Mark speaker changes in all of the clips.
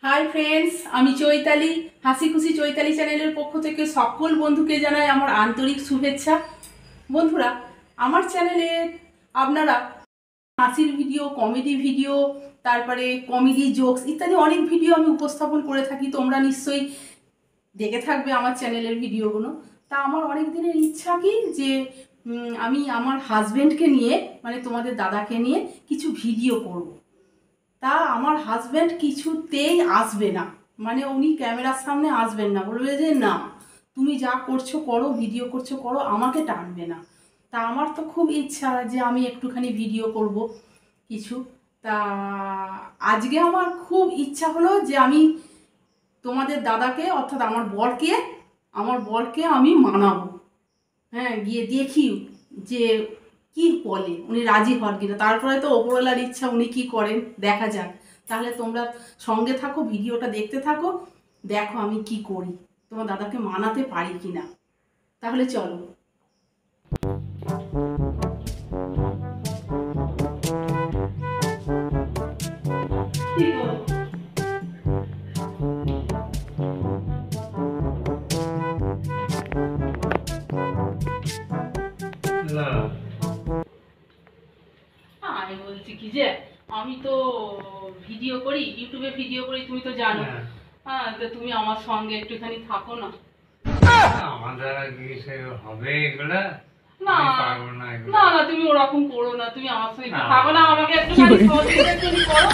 Speaker 1: Hi friends, আমি চৈতালি। হাসি খুশি চৈতালি চ্যানেলের পক্ষ থেকে সকল বন্ধুকে জানাই আমার আন্তরিক শুভেচ্ছা। বন্ধুরা, আমার চ্যানেলে আপনারা হাসির ভিডিও, কমেডি ভিডিও, তারপরে কমেডি জোকস ইত্যাদি অনেক ভিডিও আমি উপস্থাপন করে থাকি। তোমরা নিশ্চয়ই দেখে থাকবে আমার চ্যানেলের ভিডিওগুলো। তা আমার অনেক দিনের ইচ্ছা কি যে আমি আমার হাজব্যান্ডকে নিয়ে, মানে তোমাদের দাদাকে নিয়ে কিছু ভিডিও করব। তা আমার হাজব্যান্ড কিছুতেই আসবে না, মানে উনি ক্যামেরার সামনে আসবেন না, বলবে যে না তুমি যা করছো করো, ভিডিও করছো করো, আমাকে টানবে না। তা আমার তো খুব ইচ্ছা যে আমি একটুখানি ভিডিও করব কিছু। তা আজকে আমার খুব ইচ্ছা হলো যে আমি তোমাদের দাদাকে অর্থাৎ আমার বরকে আমি মানাবো। হ্যাঁ, গিয়ে দেখি যে কি বলে, উনি রাজি হন কিনা। তারপরে তো ওপরওয়ালার ইচ্ছা, উনি কি করেন দেখা যাক। তাহলে তোমরা সঙ্গে থাকো, ভিডিওটা দেখতে থাকো, দেখো আমি কি করি, তোমার দাদাকে মানাতে পারি কিনা। তাহলে চলো। আমি বলছি কি যে আমি তো ভিডিও করি, ইউটিউবে ভিডিও করি, তুমি তো জানো। হ্যাঁ, তো তুমি আমার সঙ্গে একটুখানি থাকো না।
Speaker 2: আমাদের হবে এগুলা?
Speaker 1: না না না, তুমি ওরকম করো না, তুমি আমার সঙ্গে থাকো না, আমাকে একটুখানি সহযোগিতা করো।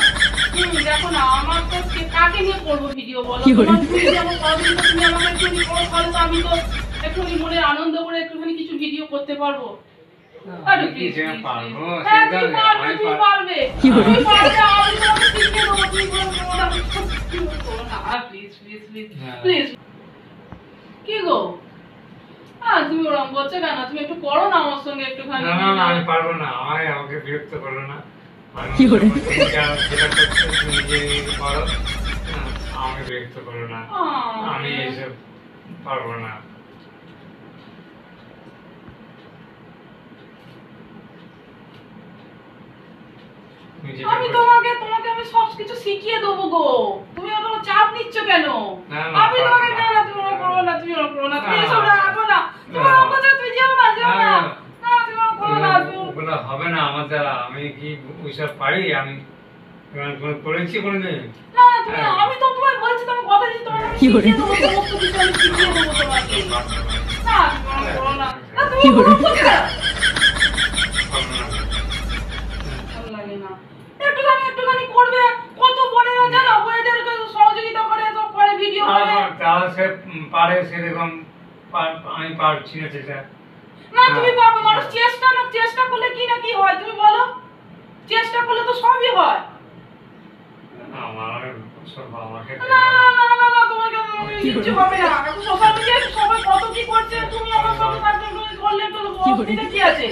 Speaker 1: দেখো না, আমার তো কাকে নিয়ে করবো ভিডিও, বলো? তুমি যেমন সহযোগিতা তুমি আমাকে একটুখানি করো, তাহলে তো আমি তো একটুখানি মনে আনন্দ করে একটুখানি কিছু ভিডিও করতে পারবো। কি গো, তুমি ওরকম করছো কেন? তুমি একটু করো না আমার সঙ্গে একটুখানি।
Speaker 2: না না, আমি পারবো না, আমাকে বিরক্ত করো না। আমাকে বিরক্ত করো না, আমি এসব পারবো না।
Speaker 1: আমি তোমাকে আমি সবকিছু শিখিয়ে দেবো গো, তুমি অত চাপ নিচ্ছ কেন? আমি তোমাকে না না, তুমি করো না, তুমি করো না, তুমি এসব রাখো না, তুমি কথা তুই যাও না, যাও না, না তুমি করো না,
Speaker 2: ওগুলো হবে না আমার দ্বারা। আমি কি ওইসব পারি? আমি করেছি কোনোদিন?
Speaker 1: না তুমি, আমি তো তোমায় বলছি, তুমি কথা দিচ্ছি, তোমাকে আমি শিখিয়ে দেবো, সমস্ত কিছু আমি শিখিয়ে দেবো তোমাকে। না তুমি করো না, না তুমি করো না, ভালো লাগে না। একটুখানি করবে, কত বোনেরা জানো বোনেদেরকে সহযোগিতা করে, সব করে ভিডিও করে।
Speaker 2: তাহলে সে পারে সেরকম, আমি পারছি না সেটা।
Speaker 1: না তুমি পারবে, মানুষ চেষ্টা করলে কি না কি হয় তুমি বলো? চেষ্টা করলে তো সবই হয়।
Speaker 2: আমার সব আমাকে
Speaker 1: না না না না, তোমাকে কিছু হবে না। এখন সোশ্যাল মিডিয়ায় সবাই কত কি করছে, তুমি আমার সঙ্গে থাকলে করলে তো অসুবিধা কি আছে?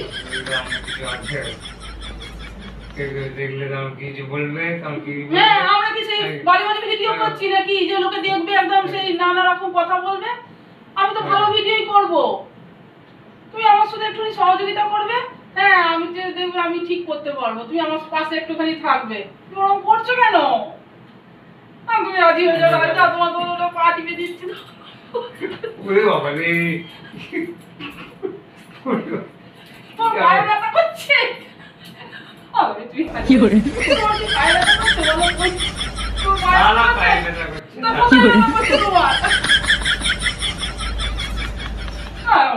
Speaker 2: দেখলে কিছু বলবে,
Speaker 1: হ্যাঁ, আমরা কি সেই বাড়ি বাড়ি ভিডিও করছি নাকি যে লোকে দেখবে একদম সেই নানা রকম কথা বলবে? আমি তো ভালো ভিডিওই করব। তুমি আমার সাথে একটু সহযোগিতা করবে। হ্যাঁ, আমি যে দেখবে আমি ঠিক করতে পারবো, তুমি আমার পাশে একটুখানি থাকবে। তুমি ওরকম করছো কেন? তুমি রাজি হয়ে যাও, রাজি যাও, তোমার তো পা টিপে দিচ্ছি।
Speaker 2: ওরে বাবা রে,
Speaker 1: তোমার পায়ে ব্যথা করছে। কি করে? তোমার কি পায়ে ব্যথা করছে? বলো তোমার পায়ে ব্যথা করছে? কি করে?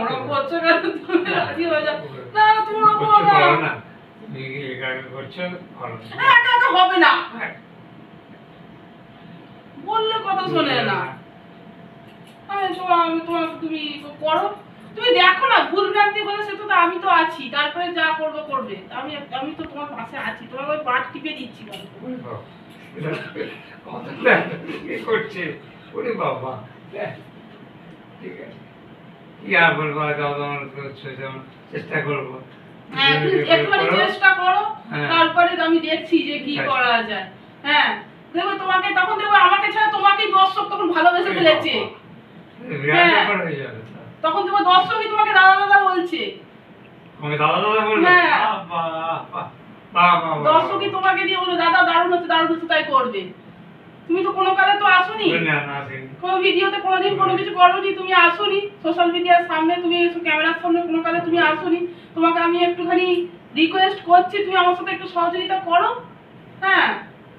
Speaker 1: ওরকম করছো কেন? তুমি রাজি হয়ে যাও। না না, তুমি ওরকম করো না।
Speaker 2: তুমি একা করছো, করো না।
Speaker 1: একা একা হবে না, বললে কথা শোনে না। আমি তোমার, তুমি করো, তুমি দেখো না ভুল ভ্রান্তি বলে, সে তো আমি তো আছি, তারপরে যা করবে করবে। আমি তো তোমার পাশে আছি, তোমার ওই পাট টিপে দিচ্ছি।
Speaker 2: কি করছে? ওরে বাবা, ঠিক আছে, কি আর বলবো, চেষ্টা করবো।
Speaker 1: হ্যাঁ, একটুখানি চেষ্টা করো, তারপরে আমি দেখছি যে কি করা যায়। হ্যাঁ, দেখো তোমাকে তখন, দেখো আমাকে ছাড়া তোমাকেই দর্শক তখন ভালোবেসে ফেলেছে। তখন তোমার দর্শকই তোমাকে দাদা দাদা বলছে।
Speaker 2: আমাকে দাদা দাদা বলবে?
Speaker 1: হ্যাঁ, দর্শকই তোমাকে দিয়ে বলবে দাদা দারুণ হচ্ছে, দারুণ হচ্ছে, তাই করবে। তুমি তো কোনো কালে তো আসোনি,
Speaker 2: না না আসেনি।
Speaker 1: কোনো ভিডিওতে কোনোদিন কোনো কিছু করোনি, তুমি আসোনি সোশ্যাল মিডিয়ার সামনে, তুমি ক্যামেরার সামনে কোনো কালে তুমি আসোনি। তোমাকে আমি একটুখানি রিকোয়েস্ট করছি তুমি আমার সাথে একটু সহযোগিতা করো। হ্যাঁ,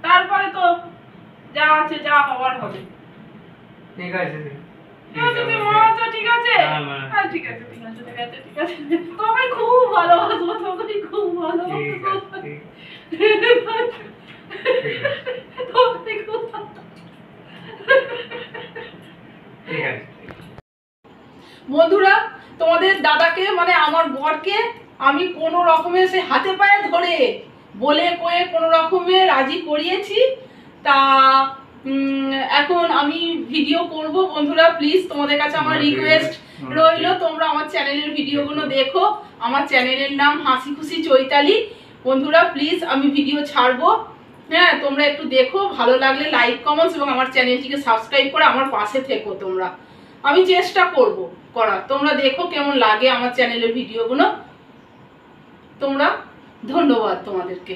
Speaker 1: তারপরে তো যা আছে যা হওয়ার হবে।
Speaker 2: ঠিক আছে
Speaker 1: ঠিক আছে, তুমি আচ্ছা ঠিক আছে, হ্যাঁ ঠিক আছে ঠিক আছে ঠিক আছে ঠিক আছে, তোমাকে খুব ভালোবাসবো, তোমাকে খুব ভালোবাসবো, তোমাকে খুব
Speaker 2: ঠিক আছে।
Speaker 1: বন্ধুরা, তোমাদের দাদাকে মানে আমার বরকে আমি কোনো রকমে সে হাতে পায়ে ধরে বলে কয়ে কোনো রকমে রাজি করিয়েছি। তা এখন আমি ভিডিও করব। বন্ধুরা প্লিজ তোমাদের কাছে আমার রিকোয়েস্ট রইল, তোমরা আমার চ্যানেলের ভিডিওগুলো দেখো। আমার চ্যানেলের নাম হাসি খুশি চৈতালি। বন্ধুরা প্লিজ আমি ভিডিও ছাড়বো, হ্যাঁ তোমরা একটু দেখো, ভালো লাগলে লাইক কমেন্টস এবং আমার চ্যানেলটিকে সাবস্ক্রাইব করে আমার পাশে থেকো তোমরা। আমি চেষ্টা করব করার, তোমরা দেখো কেমন লাগে আমার চ্যানেলের ভিডিওগুলো। তোমরা ধন্যবাদ তোমাদেরকে।